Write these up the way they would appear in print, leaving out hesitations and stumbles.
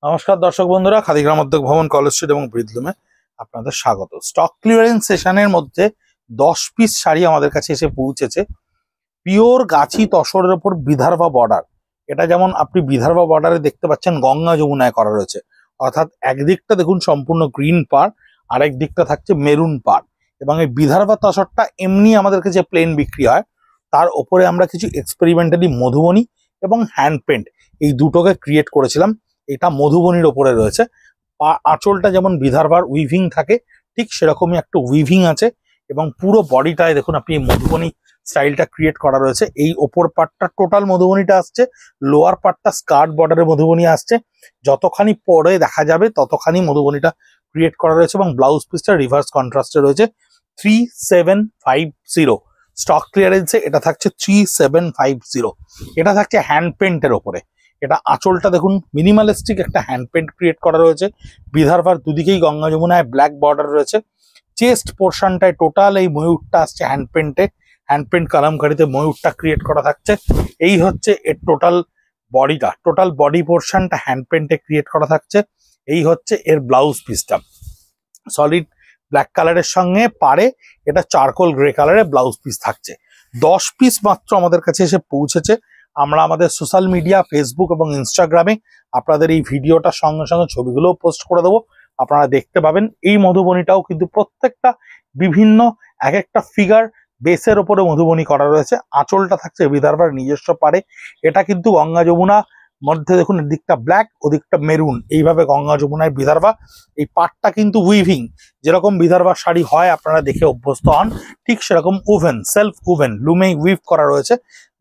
নমস্কার দর্শক বন্ধুরা, খাদি গ্রামোদ্যোগ ভবন, কলেজ স্ট্রিট এবং ব্রিদলুমে আপনাদের স্বাগত। স্টক ক্লিয়ারেন্স সেশনের মধ্যে 10 পিস শাড়ি আমাদের কাছে এসে পৌঁছেছে। পিওর গাছি তসরের উপর বিদর্ভা বর্ডার। এটা যেমন আপনি বিদর্ভা বর্ডারে দেখতে পাচ্ছেন গঙ্গা যমুনায় করা রয়েছে, অর্থাৎ একদিকটা দেখুন সম্পূর্ণ গ্রিন পাড়, আরেক দিকটা থাকছে মেরুন পাড়। এবং এই বিদর্ভা তসরটা এমনি আমাদের কাছে প্লেন বিক্রি হয়, তার ওপরে আমরা কিছু এক্সপেরিমেন্টালি মধুবনী এবং হ্যান্ড পেন্ট এই দুটোকে ক্রিয়েট করেছিলাম। এটা মধুবনীর ওপরে রয়েছে। আঁচলটা যেমন বিদর্ভার উইভিং থাকে, ঠিক সেরকমই একটা উইভিং আছে এবং পুরো বডিটায় দেখুন আপনি মধুবনী স্টাইলটা ক্রিয়েট করা রয়েছে। এই ওপর পার্টটা টোটাল মধুবনীটা আসছে, লোয়ার পার্টটা স্কার্ট বর্ডারে মধুবনী আসছে। যতখানি পরে দেখা যাবে ততখানি মধুবনীটা ক্রিয়েট করা রয়েছে এবং ব্লাউজ পিসটা রিভার্স কন্ট্রাস্টে রয়েছে। 3750 স্টক ক্লিয়ারেন্সে এটা থাকছে 3750। এটা থাকছে হ্যান্ড পেন্টের ওপরে। এটা আঁচলটা দেখুন মিনিমালিস্টিক একটা হ্যান্ড পেন্ট ক্রিয়েট করা রয়েছে। বিদর্ভার দুদিকেই গঙ্গা যমুনায় ব্ল্যাক বর্ডার রয়েছে। চেস্ট পোর্শনটায় টোটাল এই ময়ূরটা আসছে হ্যান্ড পেন্টে, হ্যান্ড পেন্ট কালামকারিতে ময়ূরটা ক্রিয়েট করা থাকছে। এই হচ্ছে এর টোটাল বডিটা, টোটাল বডি পোর্শনটা হ্যান্ড পেন্টে ক্রিয়েট করা থাকছে। এই হচ্ছে এর ব্লাউজ পিসটা, সলিড ব্ল্যাক কালারের সঙ্গে পারে এটা চারকোল গ্রে কালারের ব্লাউজ পিস থাকছে। 10 পিস মাত্র আমাদের কাছে এসে পৌঁছেছে। আমরা আমাদের সোশ্যাল মিডিয়া ফেসবুক এবং ইনস্টাগ্রামে আপনাদের এই ভিডিওটার সঙ্গে সঙ্গে ছবিগুলোও পোস্ট করে দেবো, আপনারা দেখতে পাবেন। এই মধুবনীটাও কিন্তু প্রত্যেকটা বিভিন্ন এক একটা ফিগার বেসের ওপরে মধুবনী করা রয়েছে। আঁচলটা থাকছে বিদর্ভার নিজস্ব পারে। এটা কিন্তু গঙ্গা যমুনা মধ্যে দেখুন এদিকটা ব্ল্যাক ওদিকটা মেরুন, এইভাবে গঙ্গা যমুনায় বিদর্ভা। এই পাটটা কিন্তু উইভিং, যেরকম বিদর্ভার শাড়ি হয় আপনারা দেখে অভ্যস্ত হন, ঠিক সেরকম ওভেন, সেলফ ওভেন লুমেই উইভ করা রয়েছে।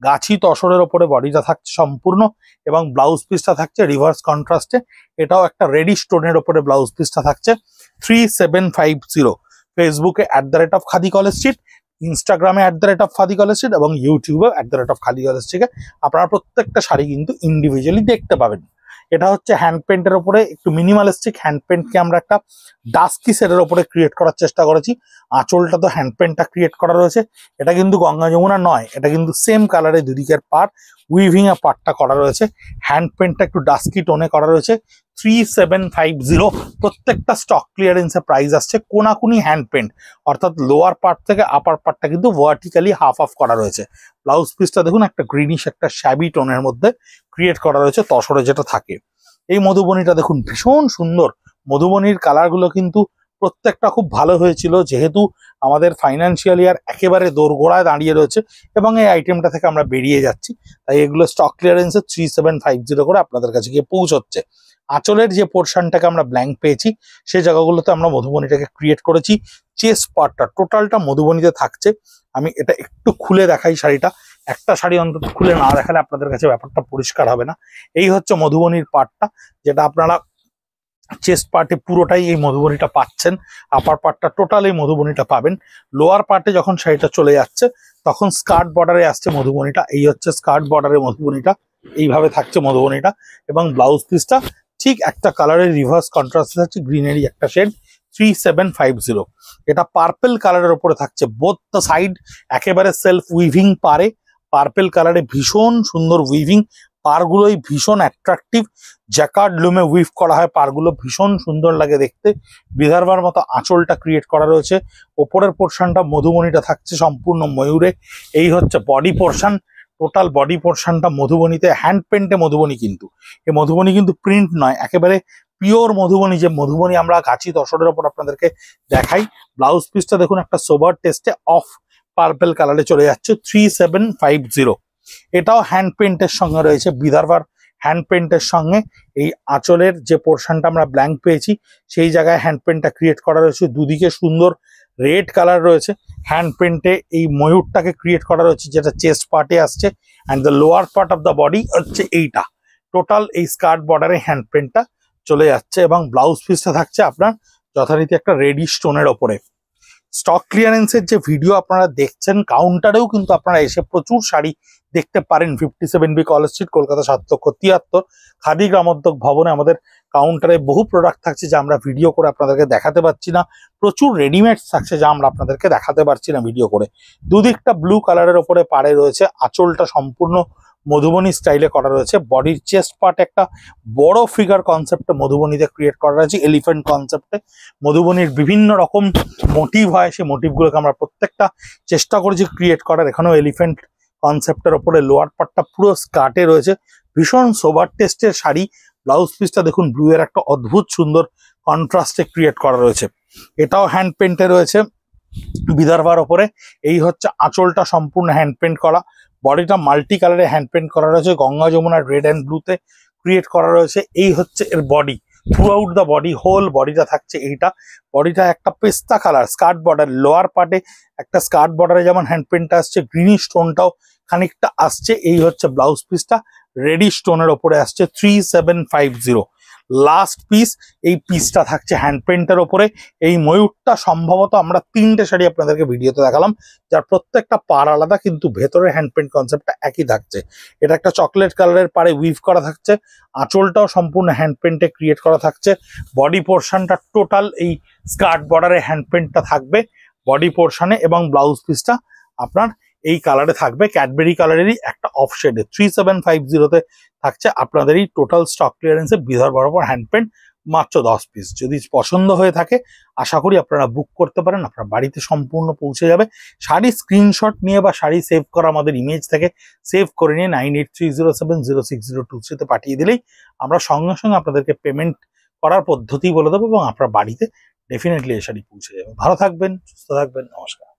গাছি তসরের ওপরে বডিটা থাকছে সম্পূর্ণ এবং ব্লাউজ পিসটা থাকছে রিভার্স কন্ট্রাস্টে। এটাও একটা রেডি স্টোনের ওপরে ব্লাউজ পিসটা থাকছে। 3750 ফেসবুকে @খাদি কলেজ স্ট্রিট, ইনস্টাগ্রামে @খাদি কলেজ স্ট্রিট এবং ইউটিউবে @খাদি কলেজ স্ট্রিটে আপনারা প্রত্যেকটা শাড়ি কিন্তু ইন্ডিভিজুয়ালি দেখতে পাবেন। এটা হচ্ছে হ্যান্ড পেন্টের ওপরে, একটু মিনিমালিস্টিক হ্যান্ড পেন্টকে আমরা একটা ডাস্কি সেটের ওপরে ক্রিয়েট করার চেষ্টা করেছি। আঁচলটা তো হ্যান্ড পেন্টটা ক্রিয়েট করা রয়েছে। এটা কিন্তু গঙ্গা যমুনা নয়, এটা কিন্তু সেম কালারে দুদিকের পার্ট উইভিং এর পার্টটা করা রয়েছে। হ্যান্ড পেন্টটা একটু ডাস্কি টোনে করা রয়েছে। 3750 প্রত্যেকটা স্টক ক্লিয়ারেন্সে প্রাইস আসছে। কোনাকুনি হ্যান্ড পেন্ট, অর্থাৎ লোয়ার পার্ট থেকে আপার পার্টটা কিন্তু ভার্টিক্যালি হাফ অফ করা রয়েছে। ব্লাউজ পিসটা দেখুন একটা গ্রিনিশ একটা শ্যাবি টোনের মধ্যে ক্রিয়েট করা রয়েছে তসরে যেটা থাকে। এই মধুবনীটা দেখুন ভীষণ সুন্দর। মধুবনীর কালারগুলো কিন্তু প্রত্যেকটা খুব ভালো হয়েছিল, যেহেতু আমাদের ফাইন্যান্সিয়াল ইয়ার একেবারে দোরগোড়ায় দাঁড়িয়ে রয়েছে এবং এই আইটেমটা থেকে আমরা বেরিয়ে যাচ্ছি, তাই এগুলো স্টক ক্লিয়ারেন্সে 3750 করে আপনাদের কাছে গিয়ে পৌঁছচ্ছে। আঁচলের যে পোর্শনটাকে আমরা ব্ল্যাঙ্ক পেয়েছি সেই জায়গাগুলোতে আমরা মধুবনীটাকে ক্রিয়েট করেছি। চেস্ট পার্টটা টোটালটা মধুবনীতে থাকছে। আমি এটা একটু খুলে দেখাই শাড়িটা, একটা শাড়ি অন্তত খুলে না দেখালে আপনাদের কাছে ব্যাপারটা পরিষ্কার হবে না। এই হচ্ছে মধুবনীর পার্টটা, যেটা আপনারা চেস্ট পার্টে পুরোটাই এই মধুবনীটা পাচ্ছেন। আপার পার্টটা টোটাল এই মধুবনীটা পাবেন। লোয়ার পার্টে যখন শাড়িটা চলে যাচ্ছে তখন স্কার্ট বর্ডারে আসছে মধুবনীটা। এই হচ্ছে স্কার্ট বর্ডারে মধুবনীটা, এইভাবে থাকছে মধুবনীটা এবং ব্লাউজ পিসটা ঠিক একটা কালারের রিভার্স কন্ট্রাস্ট থাকছে, গ্রিনারি একটা শেড। 3750 এটা পার্পেল কালারের উপরে থাকছে। বোথ দ্য সাইড একেবারে সেলফ উইভিং পারে, পার্পেল কালারে ভীষণ সুন্দর উইভিং। পারগুলোই ভীষণ অ্যাট্রাকটিভ, জ্যাকার্ড লুমে উইভ করা হয়, পারগুলো ভীষণ সুন্দর লাগে দেখতে। বিদর্ভার মতো আঁচলটা ক্রিয়েট করা রয়েছে। ওপরের পোর্শনটা মধুবনীটা থাকছে সম্পূর্ণ ময়ূরে। এই হচ্ছে বডি পোর্শন, টোটাল বডি পোর্শনটা মধুবনীতে হ্যান্ড পেন্টে মধুবনী, কিন্তু এই মধুবনী কিন্তু প্রিন্ট নয়, একেবারে পিওর মধুবনী, যে মধুবনী আমরা গাছি তসরের ওপর আপনাদেরকে দেখাই। ব্লাউজ পিসটা দেখুন একটা সোবার টেস্টে অফ পার্পেল কালারে চলে যাচ্ছে। 3750 এটাও হ্যান্ড পেন্টের সঙ্গে রয়েছে, বিদর্ভার হ্যান্ড পেন্টের সঙ্গে। এই আঁচলের যে পোর্শনটা আমরা ব্ল্যাঙ্ক পেয়েছি সেই জায়গায় হ্যান্ড পেন্টটা ক্রিয়েট করা রয়েছে। দুদিকে সুন্দর রেড কালার রয়েছে। হ্যান্ড পেন্টে এই ময়ূরটাকে ক্রিয়েট করা রয়েছে, যেটা চেস্ট পার্টে আসছে। And the lower part of the body হচ্ছে এইটা। টোটাল এই স্কার্ট বর্ডারে হ্যান্ড পেন্টটা চলে যাচ্ছে এবং ব্লাউজ পিসটা থাকছে আপনার যথারীতি একটা রেডি স্টোনের ওপরে। স্টক ক্লিয়ারেন্সের যে ভিডিও আপনারা দেখছেন, কাউন্টারেও কিন্তু আপনারা এসে প্রচুর শাড়ি দেখতে পারেন। 57B College Street, Kolkata 773। Khadi Gramodyog ভবনে আমাদের কাউন্টারে বহু প্রোডাক্ট থাকছে যা আমরা ভিডিও করে আপনাদেরকে দেখাতে পারছি না। প্রচুর রেডিমেড থাকছে যা আমরা আপনাদেরকে দেখাতে পারছি না ভিডিও করে। দুদিকটা ব্লু কালারের ওপরে পাড়ে রয়েছে। আঁচলটা সম্পূর্ণ মধুবনী স্টাইলে করা রয়েছে। বডির চেস্ট পার্ট একটা বড় ফিগার কনসেপ্টে মধুবনীতে ক্রিয়েট করা রয়েছে, এলিফ্যান্ট কনসেপ্টে। মধুবনীর বিভিন্ন রকম মোটিভ হয়, সেই মোটিভগুলোকে আমরা প্রত্যেকটা চেষ্টা করেছি ক্রিয়েট করার। এখানেও এলিফ্যান্ট কনসেপ্টের ওপরে লোয়ার পার্টটা পুরো স্কার্টে রয়েছে। ভীষণ সোবার টেস্টের শাড়ি। ব্লাউজ পিসটা দেখুন ব্লু এর একটা অদ্ভুত সুন্দর কন্ট্রাস্টে ক্রিয়েট করা রয়েছে। এটাও হ্যান্ড পেন্টে রয়েছে বিদর্ভার ওপরে। এই হচ্ছে আঁচলটা সম্পূর্ণ হ্যান্ড পেন্ট করা। বডিটা মাল্টি কালারে হ্যান্ড পেন্ট করা রয়েছে, গঙ্গা যমুনার রেড অ্যান্ড ব্লুতে ক্রিয়েট করা রয়েছে। এই হচ্ছে এর body, throughout the body, whole বডিটা থাকছে এইটা। বডিটা একটা পেস্তা কালার, স্কার্ট বর্ডার, লোয়ার পার্টে একটা স্কার্ট বর্ডারে যেমন হ্যান্ড পেন্টটা আসছে, গ্রিনিশ স্টোনটাও খানিকটা আসছে। এই হচ্ছে ব্লাউজ পিসটা, রেডি স্টোনের ওপরে আসছে 3750। লাস্ট পিস, এই পিসটা থাকছে হ্যান্ড পেন্টের ওপরে। এই ময়ূরটা সম্ভবত আমরা 3টে শাড়ি আপনাদেরকে ভিডিওতে দেখালাম, যার প্রত্যেকটা পার আলাদা, কিন্তু ভেতরে হ্যান্ড পেন্ট কনসেপ্টটা একই থাকছে। এটা একটা চকলেট কালারের পারে উইভ করা থাকছে। আঁচলটাও সম্পূর্ণ হ্যান্ড পেন্টে ক্রিয়েট করা থাকছে। বডি পোর্শনটা টোটাল এই স্কার্ট বর্ডারে হ্যান্ড পেন্টটা থাকবে বডি পোর্শনে, এবং ব্লাউজ পিসটা আপনার এই কালারে থাকবে, ক্যাডবেরি কালারেরই একটা অফ শেডে। 3750-তে থাকছে আপনাদের এই টোটাল স্টক ক্লিয়ারেন্সে বিদর্ভার ওপর হ্যান্ড পেন্ট, মাত্র 10 পিস। যদি পছন্দ হয়ে থাকে আশা করি আপনারা বুক করতে পারেন, আপনার বাড়িতে সম্পূর্ণ পৌঁছে যাবে। শাড়ি স্ক্রিনশট নিয়ে বা শাড়ি সেভ করা আমাদের ইমেজ থেকে সেভ করে নিয়ে 9830706023-তে পাঠিয়ে দিলেই আমরা সঙ্গে সঙ্গে আপনাদেরকে পেমেন্ট করার পদ্ধতি বলে দেবো, এবং আপনার বাড়িতে ডেফিনেটলি এই শাড়ি পৌঁছে যাবে। ভালো থাকবেন, সুস্থ থাকবেন, নমস্কার।